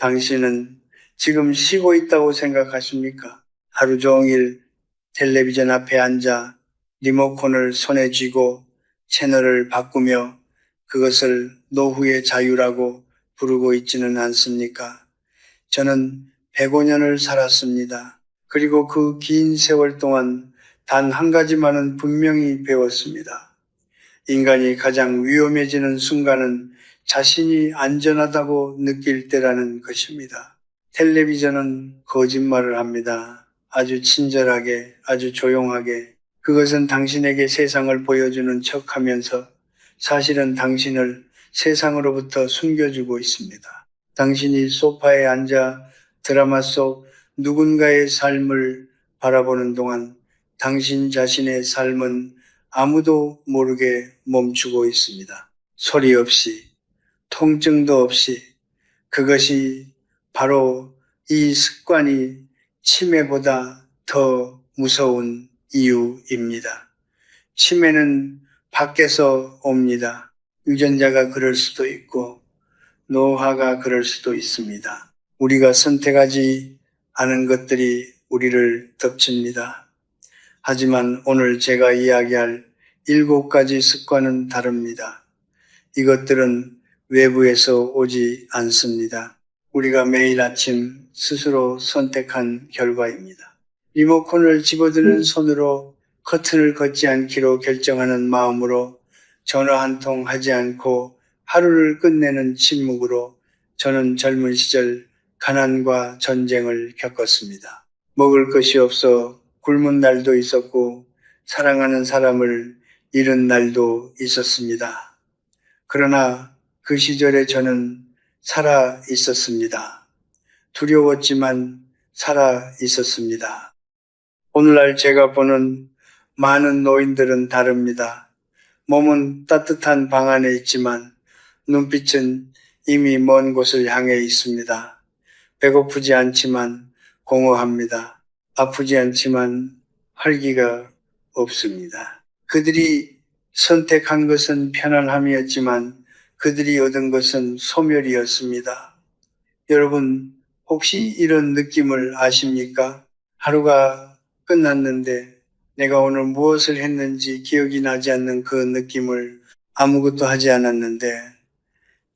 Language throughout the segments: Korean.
당신은 지금 쉬고 있다고 생각하십니까? 하루 종일 텔레비전 앞에 앉아 리모컨을 손에 쥐고 채널을 바꾸며 그것을 노후의 자유라고 부르고 있지는 않습니까? 저는 105년을 살았습니다. 그리고 그 긴 세월 동안 단 한 가지만은 분명히 배웠습니다. 인간이 가장 위험해지는 순간은 자신이 안전하다고 느낄 때라는 것입니다. 텔레비전은 거짓말을 합니다. 아주 친절하게, 아주 조용하게. 그것은 당신에게 세상을 보여주는 척 하면서 사실은 당신을 세상으로부터 숨겨주고 있습니다. 당신이 소파에 앉아 드라마 속 누군가의 삶을 바라보는 동안 당신 자신의 삶은 아무도 모르게 멈추고 있습니다. 소리 없이, 통증도 없이. 그것이 바로 이 습관이 치매보다 더 무서운 이유입니다. 치매는 밖에서 옵니다. 유전자가 그럴 수도 있고 노화가 그럴 수도 있습니다. 우리가 선택하지 않은 것들이 우리를 덮칩니다. 하지만 오늘 제가 이야기할 7가지 습관은 다릅니다. 이것들은 외부에서 오지 않습니다. 우리가 매일 아침 스스로 선택한 결과입니다. 리모컨을 집어드는 손으로 커튼을 걷지 않기로 결정하는 마음으로 전화 한 통 하지 않고 하루를 끝내는 침묵으로 저는 젊은 시절 가난과 전쟁을 겪었습니다. 먹을 것이 없어 굶은 날도 있었고 사랑하는 사람을 잃은 날도 있었습니다. 그러나 그 시절에 저는 살아 있었습니다. 두려웠지만 살아 있었습니다. 오늘날 제가 보는 많은 노인들은 다릅니다. 몸은 따뜻한 방 안에 있지만 눈빛은 이미 먼 곳을 향해 있습니다. 배고프지 않지만 공허합니다. 아프지 않지만 활기가 없습니다. 그들이 선택한 것은 편안함이었지만 그들이 얻은 것은 소멸이었습니다. 여러분, 혹시 이런 느낌을 아십니까? 하루가 끝났는데 내가 오늘 무엇을 했는지 기억이 나지 않는 그 느낌을, 아무것도 하지 않았는데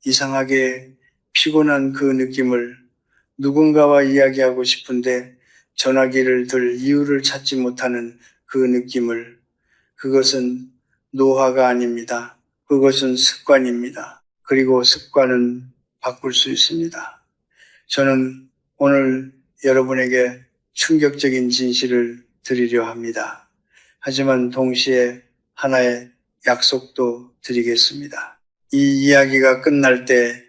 이상하게 피곤한 그 느낌을 누군가와 이야기하고 싶은데 전화기를 들 이유를 찾지 못하는 그 느낌을, 그것은 노화가 아닙니다. 그것은 습관입니다. 그리고 습관은 바꿀 수 있습니다. 저는 오늘 여러분에게 충격적인 진실을 드리려 합니다. 하지만 동시에 하나의 약속도 드리겠습니다. 이 이야기가 끝날 때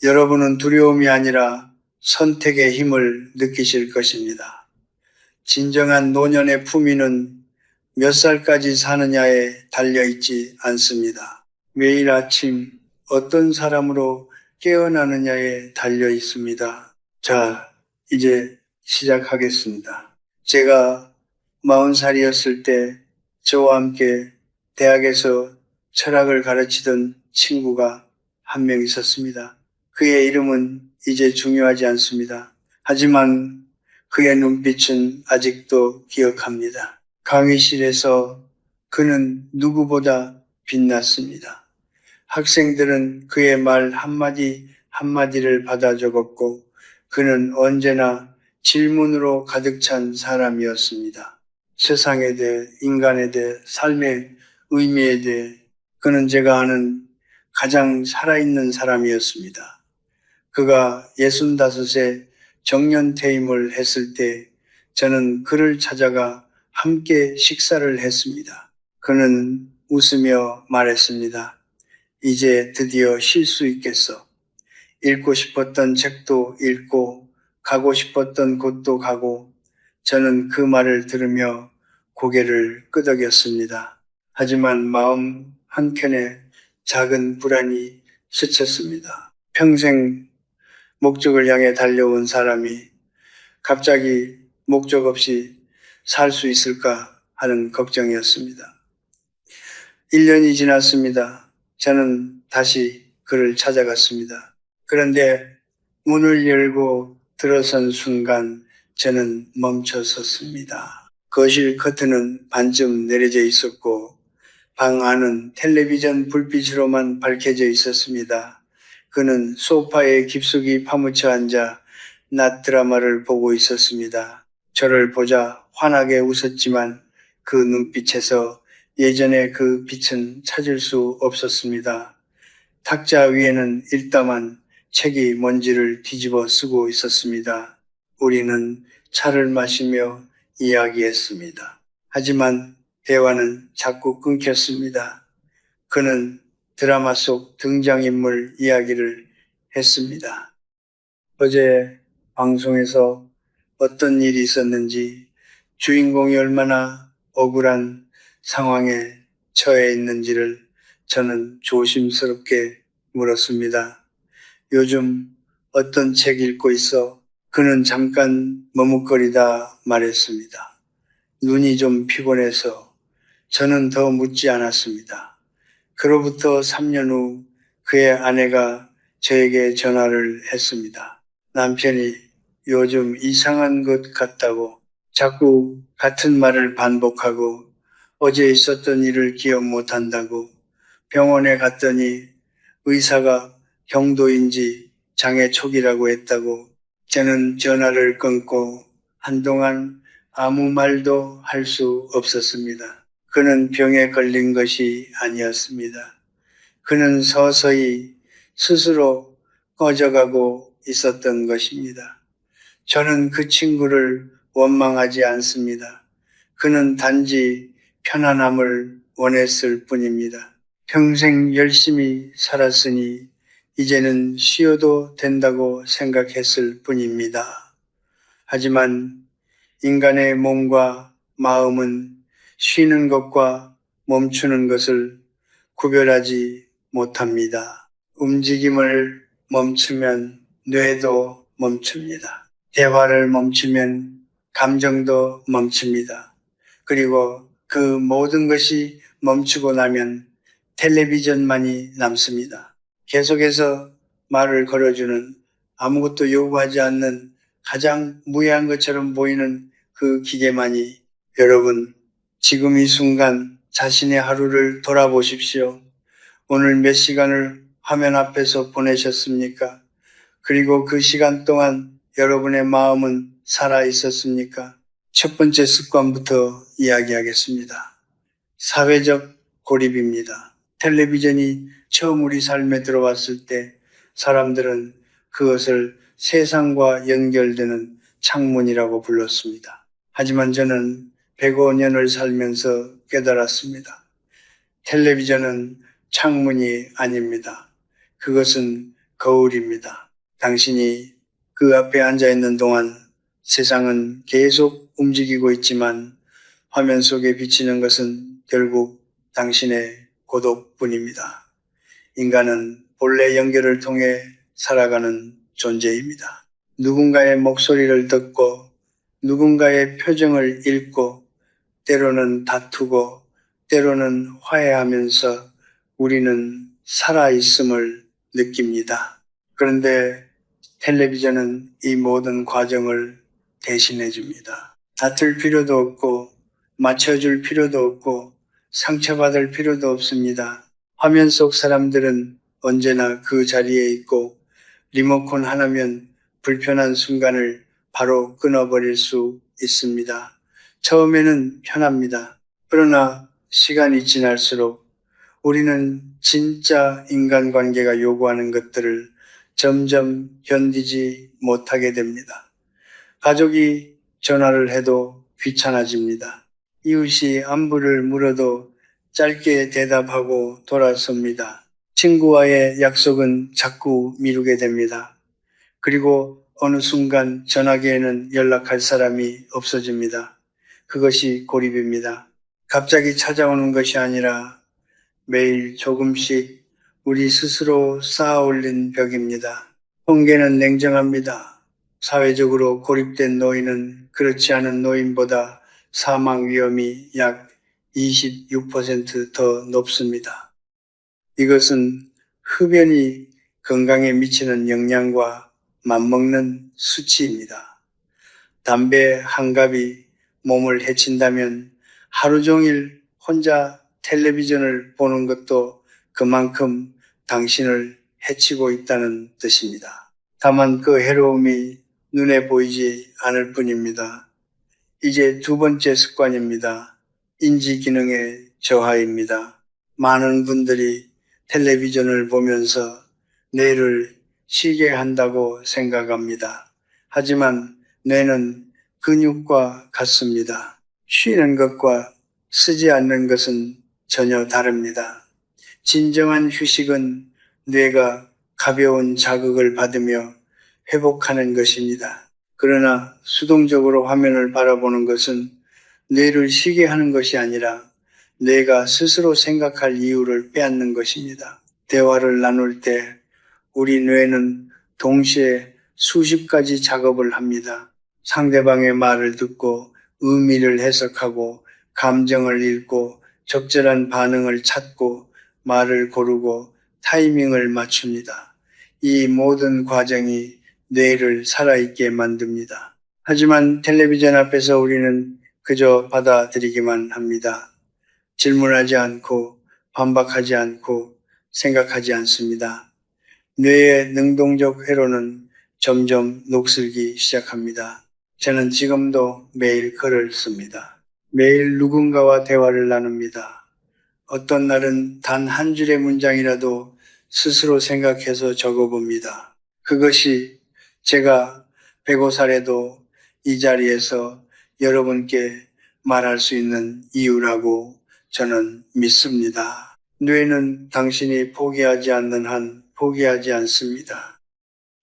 여러분은 두려움이 아니라 선택의 힘을 느끼실 것입니다. 진정한 노년의 품위는 몇 살까지 사느냐에 달려있지 않습니다. 매일 아침 어떤 사람으로 깨어나느냐에 달려 있습니다. 자, 이제 시작하겠습니다. 제가 40살이었을 때 저와 함께 대학에서 철학을 가르치던 친구가 한 명 있었습니다. 그의 이름은 이제 중요하지 않습니다. 하지만 그의 눈빛은 아직도 기억합니다. 강의실에서 그는 누구보다 빛났습니다. 학생들은 그의 말 한마디 한마디를 받아 적었고 그는 언제나 질문으로 가득 찬 사람이었습니다. 세상에 대해, 인간에 대해, 삶의 의미에 대해 그는 제가 아는 가장 살아있는 사람이었습니다. 그가 65세 정년퇴임을 했을 때 저는 그를 찾아가 함께 식사를 했습니다. 그는 웃으며 말했습니다. 이제 드디어 쉴 수 있겠어. 읽고 싶었던 책도 읽고 가고 싶었던 곳도 가고 저는 그 말을 들으며 고개를 끄덕였습니다. 하지만 마음 한켠에 작은 불안이 스쳤습니다. 평생 목적을 향해 달려온 사람이 갑자기 목적 없이 살 수 있을까 하는 걱정이었습니다. 1년이 지났습니다. 저는 다시 그를 찾아갔습니다. 그런데 문을 열고 들어선 순간 저는 멈춰 섰습니다. 거실 커튼은 반쯤 내려져 있었고 방 안은 텔레비전 불빛으로만 밝혀져 있었습니다. 그는 소파에 깊숙이 파묻혀 앉아 낮 드라마를 보고 있었습니다. 저를 보자 환하게 웃었지만 그 눈빛에서 예전의 그 빛은 찾을 수 없었습니다. 탁자 위에는 일담한 책이 먼지를 뒤집어 쓰고 있었습니다. 우리는 차를 마시며 이야기했습니다. 하지만 대화는 자꾸 끊겼습니다. 그는 드라마 속 등장인물 이야기를 했습니다. 어제 방송에서 어떤 일이 있었는지, 주인공이 얼마나 억울한 상황에 처해 있는지를 저는 조심스럽게 물었습니다. 요즘 어떤 책 읽고 있어? 그는 잠깐 머뭇거리다 말했습니다. 눈이 좀 피곤해서. 저는 더 묻지 않았습니다. 그로부터 3년 후 그의 아내가 저에게 전화를 했습니다. 남편이 요즘 이상한 것 같다고 자꾸 같은 말을 반복하고 어제 있었던 일을 기억 못한다고 병원에 갔더니 의사가 경도인지 장애 초기라고 했다고. 저는 전화를 끊고 한동안 아무 말도 할 수 없었습니다. 그는 병에 걸린 것이 아니었습니다. 그는 서서히 스스로 꺼져가고 있었던 것입니다. 저는 그 친구를 원망하지 않습니다. 그는 단지 편안함을 원했을 뿐입니다. 평생 열심히 살았으니 이제는 쉬어도 된다고 생각했을 뿐입니다. 하지만 인간의 몸과 마음은 쉬는 것과 멈추는 것을 구별하지 못합니다. 움직임을 멈추면 뇌도 멈춥니다. 대화를 멈추면 감정도 멈춥니다. 그리고 그 모든 것이 멈추고 나면 텔레비전만이 남습니다. 계속해서 말을 걸어주는, 아무것도 요구하지 않는, 가장 무해한 것처럼 보이는 그 기계만이. 여러분, 지금 이 순간 자신의 하루를 돌아보십시오. 오늘 몇 시간을 화면 앞에서 보내셨습니까? 그리고 그 시간 동안 여러분의 마음은 살아 있었습니까? 첫 번째 습관부터 이야기하겠습니다. 사회적 고립입니다. 텔레비전이 처음 우리 삶에 들어왔을 때 사람들은 그것을 세상과 연결되는 창문이라고 불렀습니다. 하지만 저는 105년을 살면서 깨달았습니다. 텔레비전은 창문이 아닙니다. 그것은 거울입니다. 당신이 그 앞에 앉아 있는 동안 세상은 계속 움직이고 있지만 화면 속에 비치는 것은 결국 당신의 고독뿐입니다. 인간은 본래 연결을 통해 살아가는 존재입니다. 누군가의 목소리를 듣고 누군가의 표정을 읽고 때로는 다투고 때로는 화해하면서 우리는 살아있음을 느낍니다. 그런데 텔레비전은 이 모든 과정을 대신해 줍니다. 다툴 필요도 없고 맞춰줄 필요도 없고 상처받을 필요도 없습니다. 화면 속 사람들은 언제나 그 자리에 있고 리모컨 하나면 불편한 순간을 바로 끊어버릴 수 있습니다. 처음에는 편합니다. 그러나 시간이 지날수록 우리는 진짜 인간관계가 요구하는 것들을 점점 견디지 못하게 됩니다. 가족이 전화를 해도 귀찮아집니다. 이웃이 안부를 물어도 짧게 대답하고 돌아섭니다. 친구와의 약속은 자꾸 미루게 됩니다. 그리고 어느 순간 전화기에는 연락할 사람이 없어집니다. 그것이 고립입니다. 갑자기 찾아오는 것이 아니라 매일 조금씩 우리 스스로 쌓아 올린 벽입니다. 통계는 냉정합니다. 사회적으로 고립된 노인은 그렇지 않은 노인보다 사망 위험이 약 26% 높습니다. 이것은 흡연이 건강에 미치는 영향과 맞먹는 수치입니다. 담배 한 갑이 몸을 해친다면 하루 종일 혼자 텔레비전을 보는 것도 그만큼 당신을 해치고 있다는 뜻입니다. 다만 그 해로움이 눈에 보이지 않을 뿐입니다. 이제 두 번째 습관입니다. 인지 기능의 저하입니다. 많은 분들이 텔레비전을 보면서 뇌를 쉬게 한다고 생각합니다. 하지만 뇌는 근육과 같습니다. 쉬는 것과 쓰지 않는 것은 전혀 다릅니다. 진정한 휴식은 뇌가 가벼운 자극을 받으며 회복하는 것입니다. 그러나 수동적으로 화면을 바라보는 것은 뇌를 쉬게 하는 것이 아니라 뇌가 스스로 생각할 이유를 빼앗는 것입니다. 대화를 나눌 때 우리 뇌는 동시에 수십 가지 작업을 합니다. 상대방의 말을 듣고 의미를 해석하고 감정을 읽고 적절한 반응을 찾고 말을 고르고 타이밍을 맞춥니다. 이 모든 과정이 뇌를 살아있게 만듭니다. 하지만 텔레비전 앞에서 우리는 그저 받아들이기만 합니다. 질문하지 않고 반박하지 않고 생각하지 않습니다. 뇌의 능동적 회로는 점점 녹슬기 시작합니다. 저는 지금도 매일 글을 씁니다. 매일 누군가와 대화를 나눕니다. 어떤 날은 단 한 줄의 문장이라도 스스로 생각해서 적어봅니다. 그것이 제가 105살에도 이 자리에서 여러분께 말할 수 있는 이유라고 저는 믿습니다. 뇌는 당신이 포기하지 않는 한 포기하지 않습니다.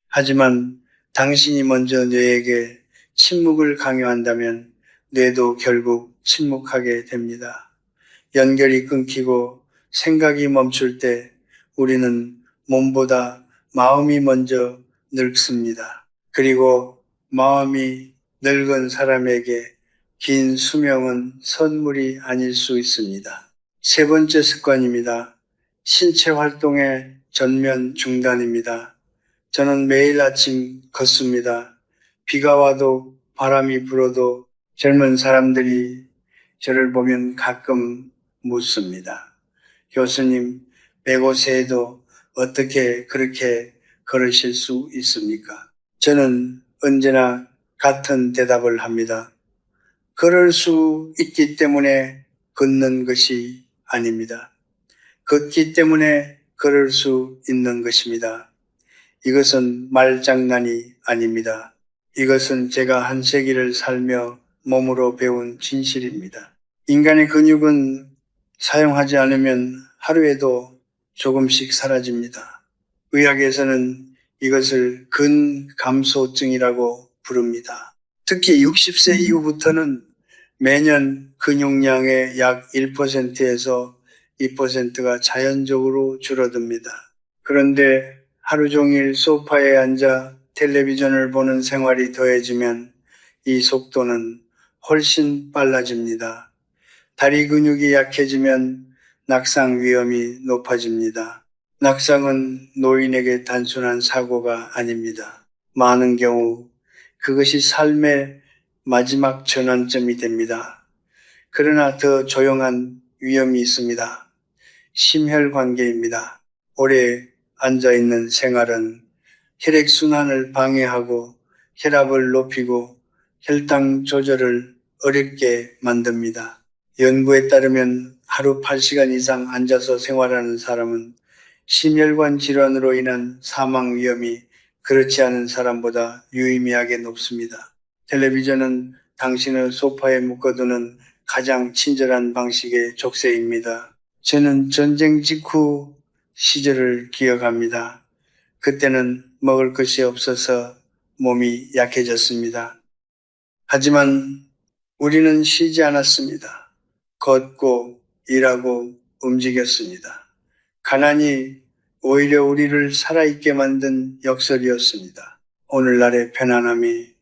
하지만 당신이 먼저 뇌에게 침묵을 강요한다면 뇌도 결국 침묵하게 됩니다. 연결이 끊기고 생각이 멈출 때 우리는 몸보다 마음이 먼저 늙습니다. 그리고 마음이 늙은 사람에게 긴 수명은 선물이 아닐 수 있습니다. 세 번째 습관입니다. 신체 활동의 전면 중단입니다. 저는 매일 아침 걷습니다. 비가 와도 바람이 불어도 젊은 사람들이 저를 보면 가끔 묻습니다. 교수님, 105세에도 어떻게 그렇게 걸으실 수 있습니까? 저는 언제나 같은 대답을 합니다. 걸을 수 있기 때문에 걷는 것이 아닙니다. 걷기 때문에 걸을 수 있는 것입니다. 이것은 말장난이 아닙니다. 이것은 제가 한 세기를 살며 몸으로 배운 진실입니다. 인간의 근육은 사용하지 않으면 하루에도 조금씩 사라집니다. 의학에서는 이것을 근감소증이라고 부릅니다. 특히 60세 이후부터는 매년 근육량의 약 1%에서 2%가 자연적으로 줄어듭니다. 그런데 하루 종일 소파에 앉아 텔레비전을 보는 생활이 더해지면 이 속도는 훨씬 빨라집니다. 다리 근육이 약해지면 낙상 위험이 높아집니다. 낙상은 노인에게 단순한 사고가 아닙니다. 많은 경우 그것이 삶의 마지막 전환점이 됩니다. 그러나 더 조용한 위험이 있습니다. 심혈관계입니다. 오래 앉아있는 생활은 혈액순환을 방해하고 혈압을 높이고 혈당 조절을 어렵게 만듭니다. 연구에 따르면 하루 8시간 이상 앉아서 생활하는 사람은 심혈관 질환으로 인한 사망 위험이 그렇지 않은 사람보다 유의미하게 높습니다. 텔레비전은 당신을 소파에 묶어두는 가장 친절한 방식의 족쇄입니다. 저는 전쟁 직후 시절을 기억합니다. 그때는 먹을 것이 없어서 몸이 약해졌습니다. 하지만 우리는 쉬지 않았습니다. 걷고 일하고 움직였습니다. 가난이 오히려 우리를 살아있게 만든 역설이었습니다. 오늘날의 편안함이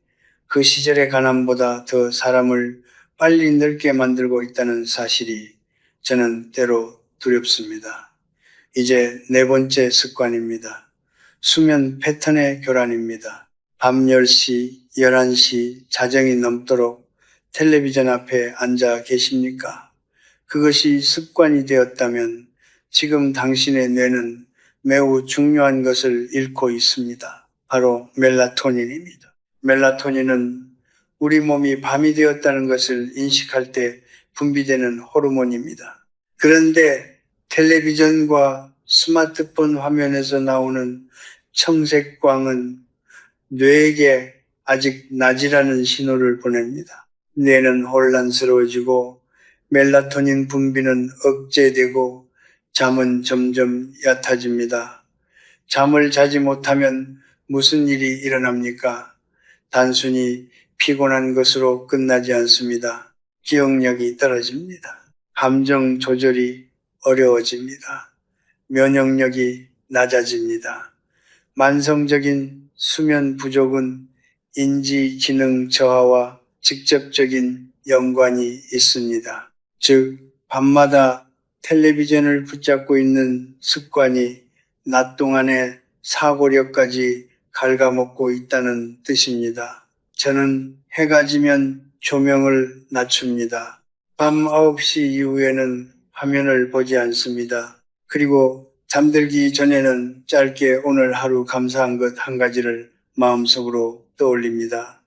그 시절의 가난보다 더 사람을 빨리 늙게 만들고 있다는 사실이 저는 때로 두렵습니다. 이제 네 번째 습관입니다. 수면 패턴의 교란입니다. 밤 10시, 11시 자정이 넘도록 텔레비전 앞에 앉아 계십니까? 그것이 습관이 되었다면 지금 당신의 뇌는 매우 중요한 것을 잃고 있습니다. 바로 멜라토닌입니다. 멜라토닌은 우리 몸이 밤이 되었다는 것을 인식할 때 분비되는 호르몬입니다. 그런데 텔레비전과 스마트폰 화면에서 나오는 청색광은 뇌에게 아직 낮이라는 신호를 보냅니다. 뇌는 혼란스러워지고 멜라토닌 분비는 억제되고 잠은 점점 얕아집니다. 잠을 자지 못하면 무슨 일이 일어납니까? 단순히 피곤한 것으로 끝나지 않습니다. 기억력이 떨어집니다. 감정 조절이 어려워집니다. 면역력이 낮아집니다. 만성적인 수면 부족은 인지 기능 저하와 직접적인 연관이 있습니다. 즉, 밤마다 텔레비전을 붙잡고 있는 습관이 낮 동안의 사고력까지 갉아먹고 있다는 뜻입니다. 저는 해가 지면 조명을 낮춥니다. 밤 9시 이후에는 화면을 보지 않습니다. 그리고 잠들기 전에는 짧게 오늘 하루 감사한 것 한 가지를 마음속으로 떠올립니다.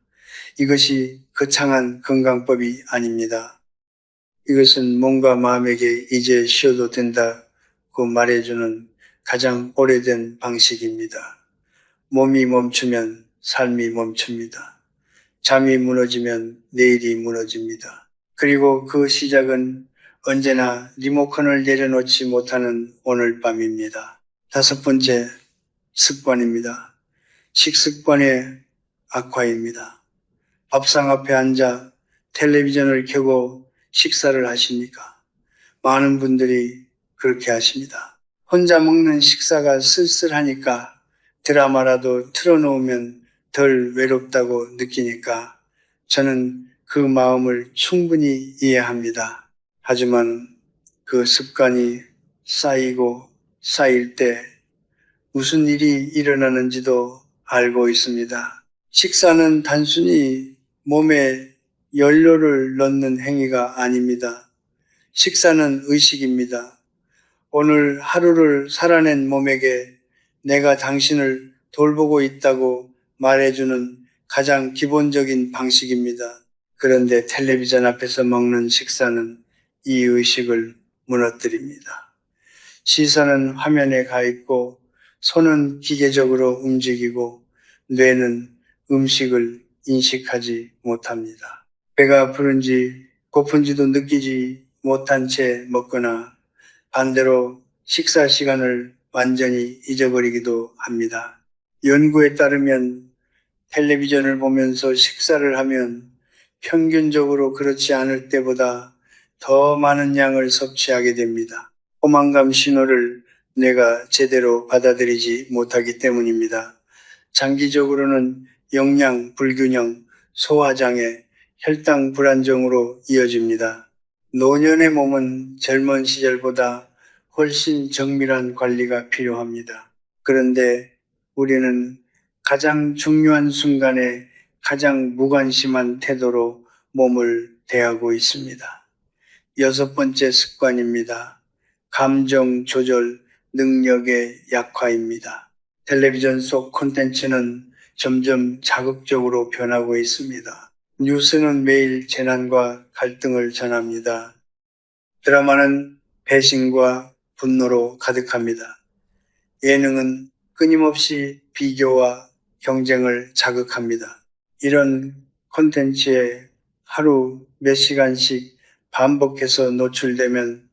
이것이 거창한 건강법이 아닙니다. 이것은 몸과 마음에게 이제 쉬어도 된다고 말해주는 가장 오래된 방식입니다. 몸이 멈추면 삶이 멈춥니다. 잠이 무너지면 내일이 무너집니다. 그리고 그 시작은 언제나 리모컨을 내려놓지 못하는 오늘 밤입니다. 5번째 습관입니다. 식습관의 악화입니다. 밥상 앞에 앉아 텔레비전을 켜고 식사를 하십니까? 많은 분들이 그렇게 하십니다. 혼자 먹는 식사가 쓸쓸하니까 드라마라도 틀어놓으면 덜 외롭다고 느끼니까 저는 그 마음을 충분히 이해합니다. 하지만 그 습관이 쌓이고 쌓일 때 무슨 일이 일어나는지도 알고 있습니다. 식사는 단순히 몸에 연료를 넣는 행위가 아닙니다. 식사는 의식입니다. 오늘 하루를 살아낸 몸에게 내가 당신을 돌보고 있다고 말해주는 가장 기본적인 방식입니다. 그런데 텔레비전 앞에서 먹는 식사는 이 의식을 무너뜨립니다. 시선은 화면에 가 있고 손은 기계적으로 움직이고 뇌는 음식을 인식하지 못합니다. 배가 부른지 고픈지도 느끼지 못한 채 먹거나 반대로 식사 시간을 완전히 잊어버리기도 합니다. 연구에 따르면 텔레비전을 보면서 식사를 하면 평균적으로 그렇지 않을 때보다 더 많은 양을 섭취하게 됩니다. 포만감 신호를 뇌가 제대로 받아들이지 못하기 때문입니다. 장기적으로는 영양 불균형, 소화장애, 혈당 불안정으로 이어집니다. 노년의 몸은 젊은 시절보다 훨씬 정밀한 관리가 필요합니다. 그런데 우리는 가장 중요한 순간에 가장 무관심한 태도로 몸을 대하고 있습니다. 6번째 습관입니다. 감정 조절 능력의 약화입니다. 텔레비전 속 콘텐츠는 점점 자극적으로 변하고 있습니다. 뉴스는 매일 재난과 갈등을 전합니다. 드라마는 배신과 분노로 가득합니다. 예능은 끊임없이 비교와 경쟁을 자극합니다. 이런 콘텐츠에 하루 몇 시간씩 반복해서 노출되면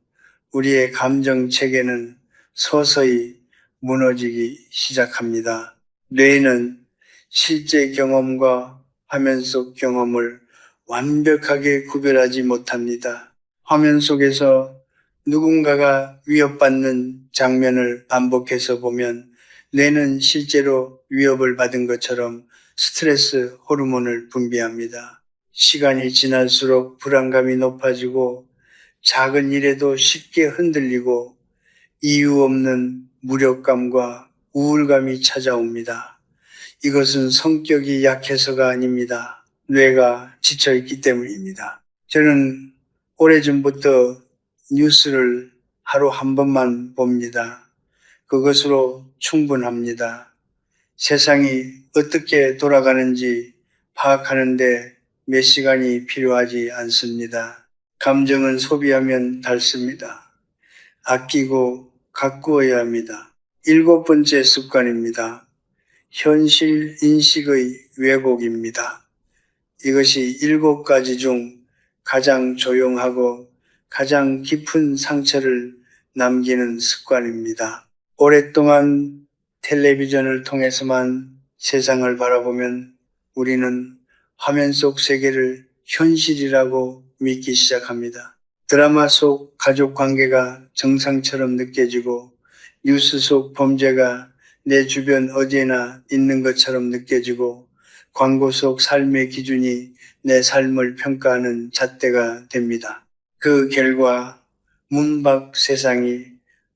우리의 감정 체계는 서서히 무너지기 시작합니다. 뇌는 실제 경험과 화면 속 경험을 완벽하게 구별하지 못합니다. 화면 속에서 누군가가 위협받는 장면을 반복해서 보면 뇌는 실제로 위협을 받은 것처럼 스트레스 호르몬을 분비합니다. 시간이 지날수록 불안감이 높아지고 작은 일에도 쉽게 흔들리고 이유 없는 무력감과 우울감이 찾아옵니다. 이것은 성격이 약해서가 아닙니다. 뇌가 지쳐있기 때문입니다. 저는 오래전부터 뉴스를 하루 한 번만 봅니다. 그것으로 충분합니다. 세상이 어떻게 돌아가는지 파악하는데 몇 시간이 필요하지 않습니다. 감정은 소비하면 닳습니다. 아끼고 가꾸어야 합니다. 7번째 습관입니다. 현실 인식의 왜곡입니다. 이것이 7가지 중 가장 조용하고 가장 깊은 상처를 남기는 습관입니다. 오랫동안 텔레비전을 통해서만 세상을 바라보면 우리는 화면 속 세계를 현실이라고 믿기 시작합니다. 드라마 속 가족 관계가 정상처럼 느껴지고 뉴스 속 범죄가 내 주변 어디에나 있는 것처럼 느껴지고 광고 속 삶의 기준이 내 삶을 평가하는 잣대가 됩니다. 그 결과 문 밖 세상이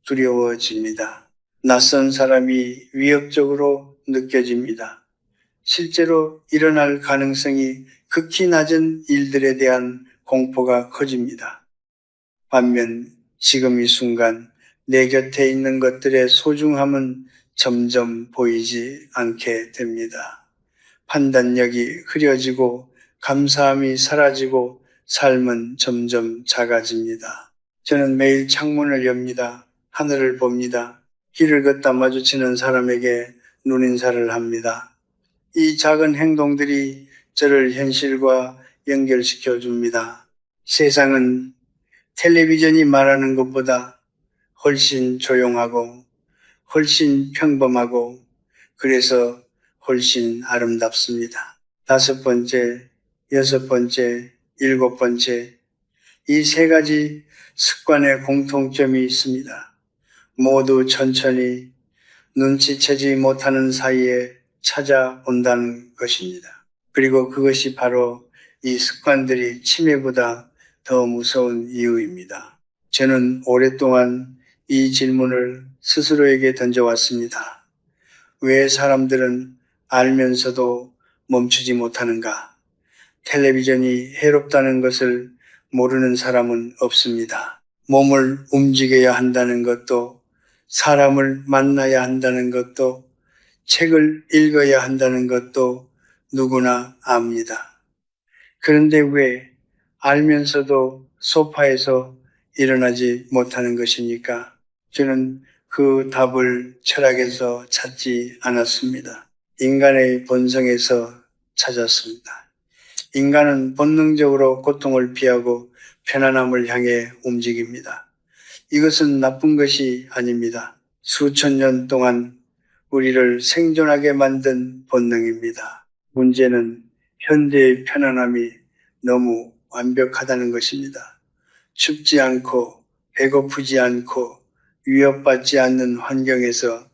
두려워집니다. 낯선 사람이 위협적으로 느껴집니다. 실제로 일어날 가능성이 극히 낮은 일들에 대한 공포가 커집니다. 반면 지금 이 순간 내 곁에 있는 것들의 소중함은 점점 보이지 않게 됩니다. 판단력이 흐려지고 감사함이 사라지고 삶은 점점 작아집니다. 저는 매일 창문을 엽니다. 하늘을 봅니다. 길을 걷다 마주치는 사람에게 눈인사를 합니다. 이 작은 행동들이 저를 현실과 연결시켜 줍니다. 세상은 텔레비전이 말하는 것보다 훨씬 조용하고 훨씬 평범하고 그래서 훨씬 아름답습니다. 5번째, 6번째, 7번째 이 3가지 습관의 공통점이 있습니다. 모두 천천히 눈치채지 못하는 사이에 찾아온다는 것입니다. 그리고 그것이 바로 이 습관들이 치매보다 더 무서운 이유입니다. 저는 오랫동안 이 질문을 스스로에게 던져왔습니다. 왜 사람들은 알면서도 멈추지 못하는가? 텔레비전이 해롭다는 것을 모르는 사람은 없습니다. 몸을 움직여야 한다는 것도, 사람을 만나야 한다는 것도, 책을 읽어야 한다는 것도 누구나 압니다. 그런데 왜 알면서도 소파에서 일어나지 못하는 것입니까? 저는 그 답을 철학에서 찾지 않았습니다. 인간의 본성에서 찾았습니다. 인간은 본능적으로 고통을 피하고 편안함을 향해 움직입니다. 이것은 나쁜 것이 아닙니다. 수천 년 동안 우리를 생존하게 만든 본능입니다. 문제는 현대의 편안함이 너무 완벽하다는 것입니다. 춥지 않고 배고프지 않고 위협받지 않는 환경에서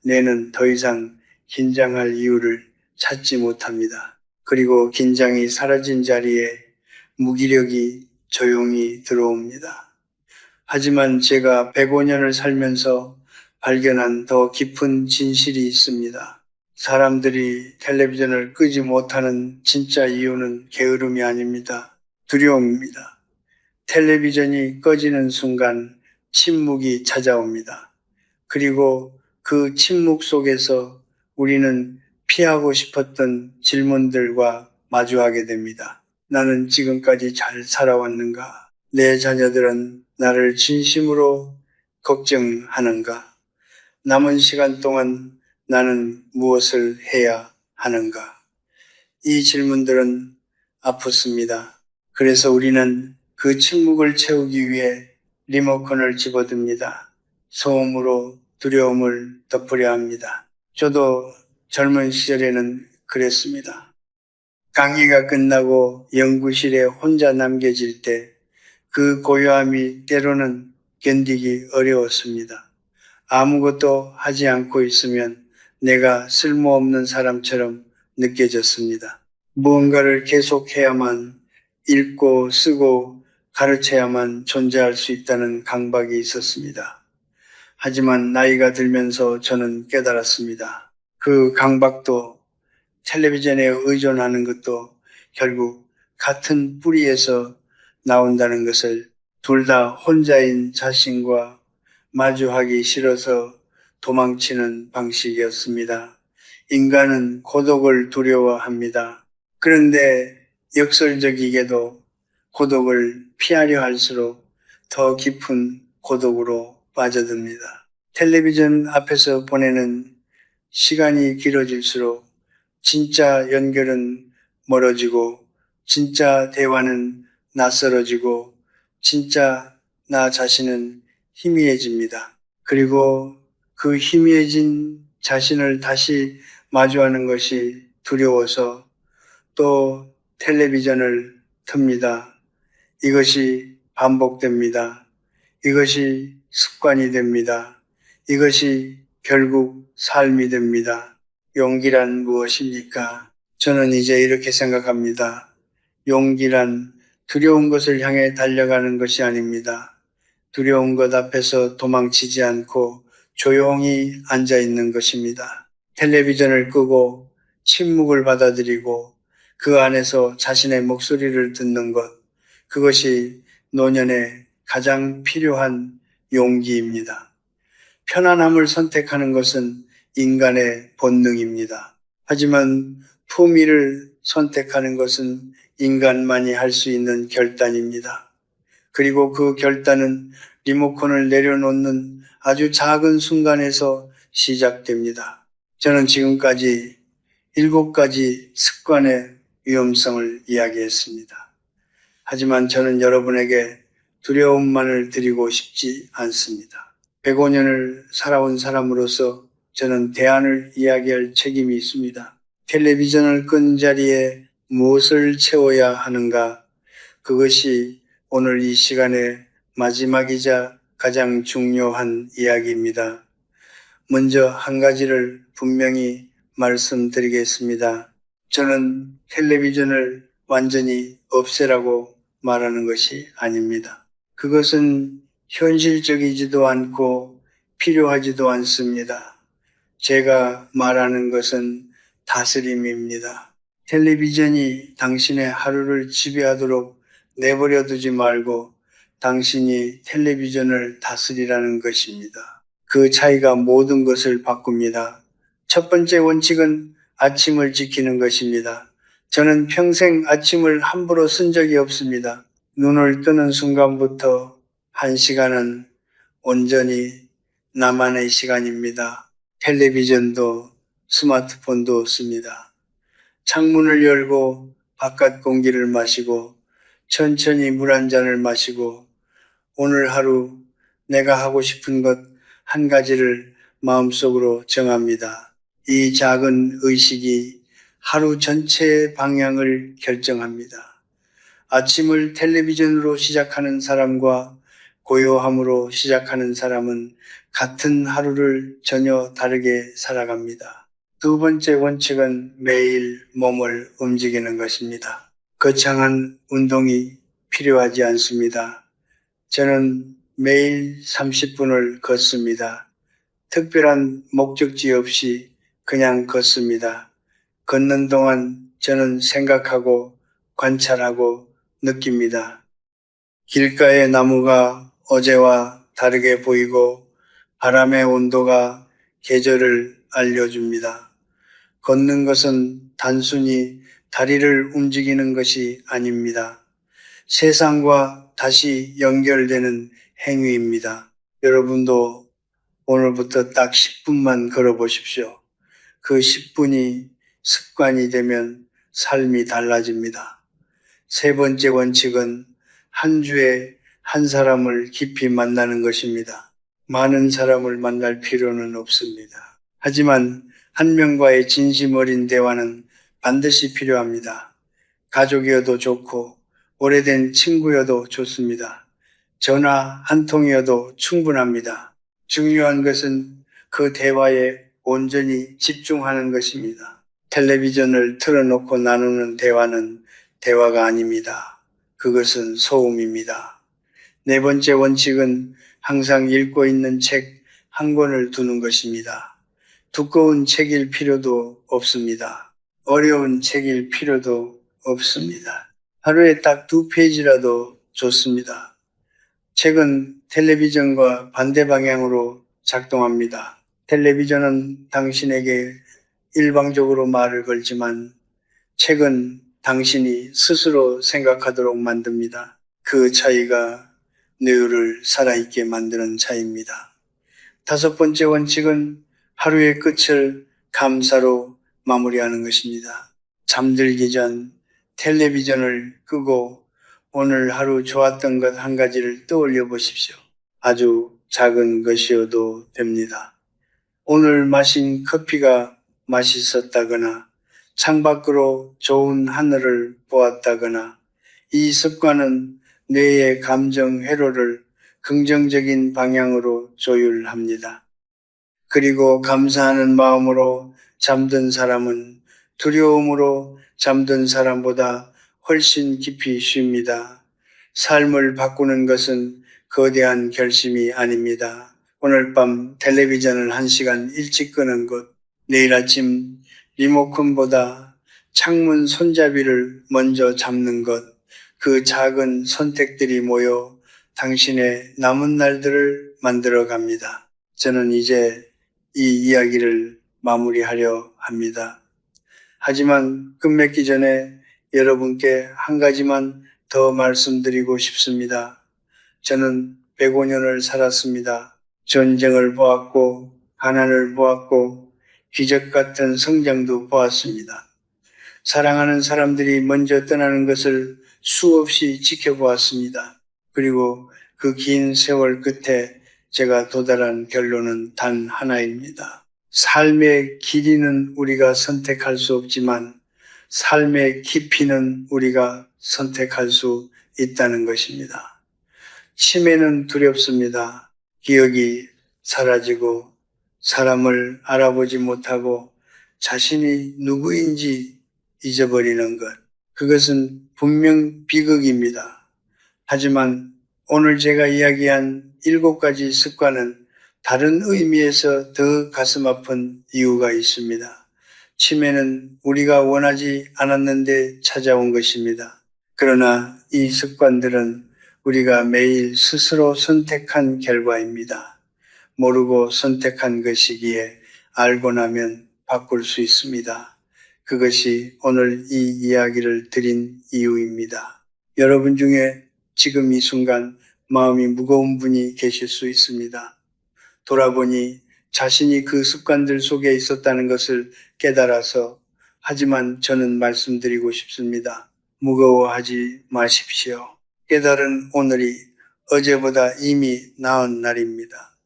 뇌는 더 이상 긴장할 이유를 찾지 못합니다. 그리고 긴장이 사라진 자리에 무기력이 조용히 들어옵니다. 하지만 제가 105년을 살면서 발견한 더 깊은 진실이 있습니다. 사람들이 텔레비전을 끄지 못하는 진짜 이유는 게으름이 아닙니다. 두려움입니다. 텔레비전이 꺼지는 순간 침묵이 찾아옵니다. 그리고 그 침묵 속에서 우리는 피하고 싶었던 질문들과 마주하게 됩니다. 나는 지금까지 잘 살아왔는가? 내 자녀들은 나를 진심으로 걱정하는가? 남은 시간 동안 나는 무엇을 해야 하는가? 이 질문들은 아프습니다. 그래서 우리는 그 침묵을 채우기 위해 리모컨을 집어듭니다. 소음으로 두려움을 덮으려 합니다. 저도 젊은 시절에는 그랬습니다. 강의가 끝나고 연구실에 혼자 남겨질 때 그 고요함이 때로는 견디기 어려웠습니다. 아무것도 하지 않고 있으면 내가 쓸모없는 사람처럼 느껴졌습니다. 무언가를 계속해야만 읽고 쓰고 가르쳐야만 존재할 수 있다는 강박이 있었습니다. 하지만 나이가 들면서 저는 깨달았습니다. 그 강박도 텔레비전에 의존하는 것도 결국 같은 뿌리에서 나온다는 것을 둘 다 혼자인 자신과 마주하기 싫어서 도망치는 방식이었습니다. 인간은 고독을 두려워합니다. 그런데 역설적이게도 고독을 피하려 할수록 더 깊은 고독으로 빠져듭니다. 텔레비전 앞에서 보내는 시간이 길어질수록 진짜 연결은 멀어지고 진짜 대화는 낯설어지고 진짜 나 자신은 희미해집니다. 그리고 그 희미해진 자신을 다시 마주하는 것이 두려워서 또 텔레비전을 틉니다. 이것이 반복됩니다. 이것이 습관이 됩니다. 이것이 결국 삶이 됩니다. 용기란 무엇입니까? 저는 이제 이렇게 생각합니다. 용기란 두려운 것을 향해 달려가는 것이 아닙니다. 두려운 것 앞에서 도망치지 않고 조용히 앉아 있는 것입니다. 텔레비전을 끄고 침묵을 받아들이고 그 안에서 자신의 목소리를 듣는 것, 그것이 노년에 가장 필요한 용기입니다. 편안함을 선택하는 것은 인간의 본능입니다. 하지만 품위를 선택하는 것은 인간만이 할 수 있는 결단입니다. 그리고 그 결단은 리모컨을 내려놓는 아주 작은 순간에서 시작됩니다. 저는 지금까지 7가지 습관의 위험성을 이야기했습니다. 하지만 저는 여러분에게 두려움만을 드리고 싶지 않습니다. 105년을 살아온 사람으로서 저는 대안을 이야기할 책임이 있습니다. 텔레비전을 끈 자리에 무엇을 채워야 하는가? 그것이 오늘 이 시간의 마지막이자 가장 중요한 이야기입니다. 먼저 한 가지를 분명히 말씀드리겠습니다. 저는 텔레비전을 완전히 없애라고 말하는 것이 아닙니다. 그것은 현실적이지도 않고 필요하지도 않습니다. 제가 말하는 것은 다스림입니다. 텔레비전이 당신의 하루를 지배하도록 내버려 두지 말고 당신이 텔레비전을 다스리라는 것입니다. 그 차이가 모든 것을 바꿉니다. 첫 번째 원칙은 아침을 지키는 것입니다. 저는 평생 아침을 함부로 쓴 적이 없습니다. 눈을 뜨는 순간부터 1시간은 온전히 나만의 시간입니다. 텔레비전도 스마트폰도 없습니다. 창문을 열고 바깥 공기를 마시고 천천히 물 한 잔을 마시고 오늘 하루 내가 하고 싶은 것 한 가지를 마음속으로 정합니다. 이 작은 의식이 하루 전체의 방향을 결정합니다. 아침을 텔레비전으로 시작하는 사람과 고요함으로 시작하는 사람은 같은 하루를 전혀 다르게 살아갑니다. 두 번째 원칙은 매일 몸을 움직이는 것입니다. 거창한 운동이 필요하지 않습니다. 저는 매일 30분을 걷습니다. 특별한 목적지 없이 그냥 걷습니다. 걷는 동안 저는 생각하고 관찰하고 느낍니다. 길가의 나무가 어제와 다르게 보이고 바람의 온도가 계절을 알려줍니다. 걷는 것은 단순히 다리를 움직이는 것이 아닙니다. 세상과 다시 연결되는 행위입니다. 여러분도 오늘부터 딱 10분만 걸어보십시오. 그 10분이 습관이 되면 삶이 달라집니다. 세 번째 원칙은 한 주에 한 사람을 깊이 만나는 것입니다. 많은 사람을 만날 필요는 없습니다. 하지만 한 명과의 진심 어린 대화는 반드시 필요합니다. 가족이어도 좋고 오래된 친구여도 좋습니다. 전화 한 통이어도 충분합니다. 중요한 것은 그 대화에 온전히 집중하는 것입니다. 텔레비전을 틀어놓고 나누는 대화는 대화가 아닙니다. 그것은 소음입니다. 네 번째 원칙은 항상 읽고 있는 책 한 권을 두는 것입니다. 두꺼운 책일 필요도 없습니다. 어려운 책일 필요도 없습니다. 하루에 딱 2페이지라도 좋습니다. 책은 텔레비전과 반대 방향으로 작동합니다. 텔레비전은 당신에게 일방적으로 말을 걸지만 책은 당신이 스스로 생각하도록 만듭니다. 그 차이가 뇌를 살아있게 만드는 차이입니다. 5번째 원칙은 하루의 끝을 감사로 마무리하는 것입니다. 잠들기 전 텔레비전을 끄고 오늘 하루 좋았던 것 한 가지를 떠올려 보십시오. 아주 작은 것이어도 됩니다. 오늘 마신 커피가 맛있었다거나 창밖으로 좋은 하늘을 보았다거나 이 습관은 뇌의 감정 회로를 긍정적인 방향으로 조율합니다. 그리고 감사하는 마음으로 잠든 사람은 두려움으로 잠든 사람보다 훨씬 깊이 쉽니다. 삶을 바꾸는 것은 거대한 결심이 아닙니다. 오늘 밤 텔레비전을 1시간 일찍 끄는 것, 내일 아침 리모컨보다 창문 손잡이를 먼저 잡는 것, 그 작은 선택들이 모여 당신의 남은 날들을 만들어 갑니다. 저는 이제 이 이야기를 마무리하려 합니다. 하지만 끝맺기 전에 여러분께 한 가지만 더 말씀드리고 싶습니다. 저는 105년을 살았습니다. 전쟁을 보았고, 가난을 보았고, 기적 같은 성장도 보았습니다. 사랑하는 사람들이 먼저 떠나는 것을 수없이 지켜보았습니다. 그리고 그 긴 세월 끝에 제가 도달한 결론은 단 하나입니다. 삶의 길이는 우리가 선택할 수 없지만 삶의 깊이는 우리가 선택할 수 있다는 것입니다. 치매는 두렵습니다. 기억이 사라지고 사람을 알아보지 못하고 자신이 누구인지 잊어버리는 것. 그것은 분명 비극입니다. 하지만 오늘 제가 이야기한 7가지 습관은 다른 의미에서 더 가슴 아픈 이유가 있습니다. 치매는 우리가 원하지 않았는데 찾아온 것입니다. 그러나 이 습관들은 우리가 매일 스스로 선택한 결과입니다. 모르고 선택한 것이기에 알고 나면 바꿀 수 있습니다. 그것이 오늘 이 이야기를 드린 이유입니다. 여러분 중에 지금 이 순간 마음이 무거운 분이 계실 수 있습니다. 돌아보니 자신이 그 습관들 속에 있었다는 것을 깨달아서 하지만 저는 말씀드리고 싶습니다. 무거워하지 마십시오. 깨달은 오늘이 어제보다 이미 나은 날입니다.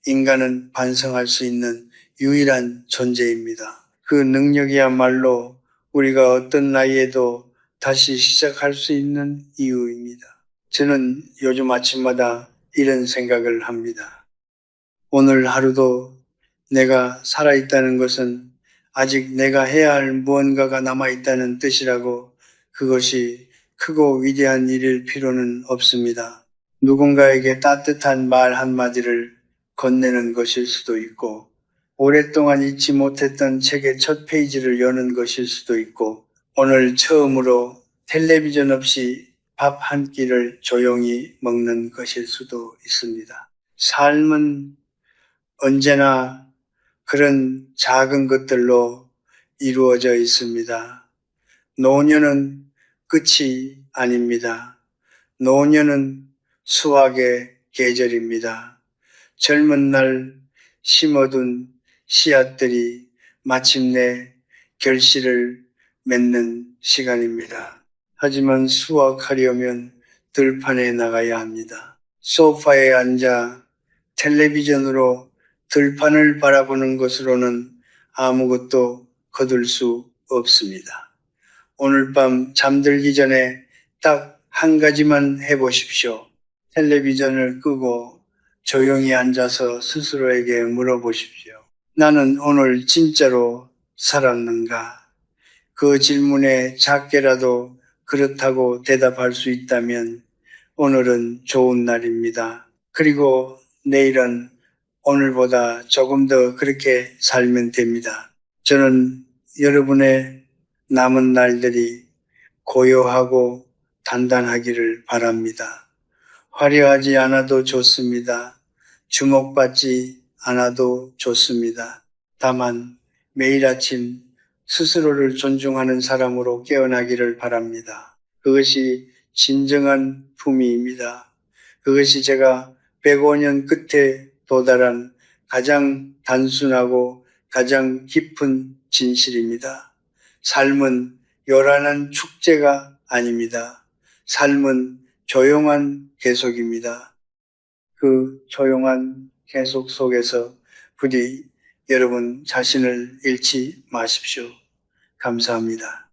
인간은 반성할 수 있는 유일한 존재입니다. 그 능력이야말로 우리가 어떤 나이에도 다시 시작할 수 있는 이유입니다. 저는 요즘 아침마다 이런 생각을 합니다. 오늘 하루도 내가 살아있다는 것은 아직 내가 해야 할 무언가가 남아있다는 뜻이라고 그것이 크고 위대한 일일 필요는 없습니다. 누군가에게 따뜻한 말 한마디를 건네는 것일 수도 있고 오랫동안 읽지 못했던 책의 첫 페이지를 여는 것일 수도 있고 오늘 처음으로 텔레비전 없이 밥 한 끼를 조용히 먹는 것일 수도 있습니다. 삶은 언제나 그런 작은 것들로 이루어져 있습니다. 노년은 끝이 아닙니다. 노년은 수확의 계절입니다. 젊은 날 심어둔 씨앗들이 마침내 결실을 맺는 시간입니다. 하지만 수확하려면 들판에 나가야 합니다. 소파에 앉아 텔레비전으로 들판을 바라보는 것으로는 아무것도 거둘 수 없습니다. 오늘 밤 잠들기 전에 딱 한 가지만 해보십시오. 텔레비전을 끄고 조용히 앉아서 스스로에게 물어보십시오. 나는 오늘 진짜로 살았는가? 그 질문에 작게라도 그렇다고 대답할 수 있다면 오늘은 좋은 날입니다. 그리고 내일은 오늘보다 조금 더 그렇게 살면 됩니다. 저는 여러분의 남은 날들이 고요하고 단단하기를 바랍니다. 화려하지 않아도 좋습니다. 주목받지 않아도 좋습니다. 다만 매일 아침 스스로를 존중하는 사람으로 깨어나기를 바랍니다. 그것이 진정한 품위입니다. 그것이 제가 105년 끝에 도달한 가장 단순하고 가장 깊은 진실입니다. 삶은 요란한 축제가 아닙니다. 삶은 조용한 계속입니다. 그 조용한 계속 속에서 부디 여러분 자신을 잃지 마십시오. 감사합니다.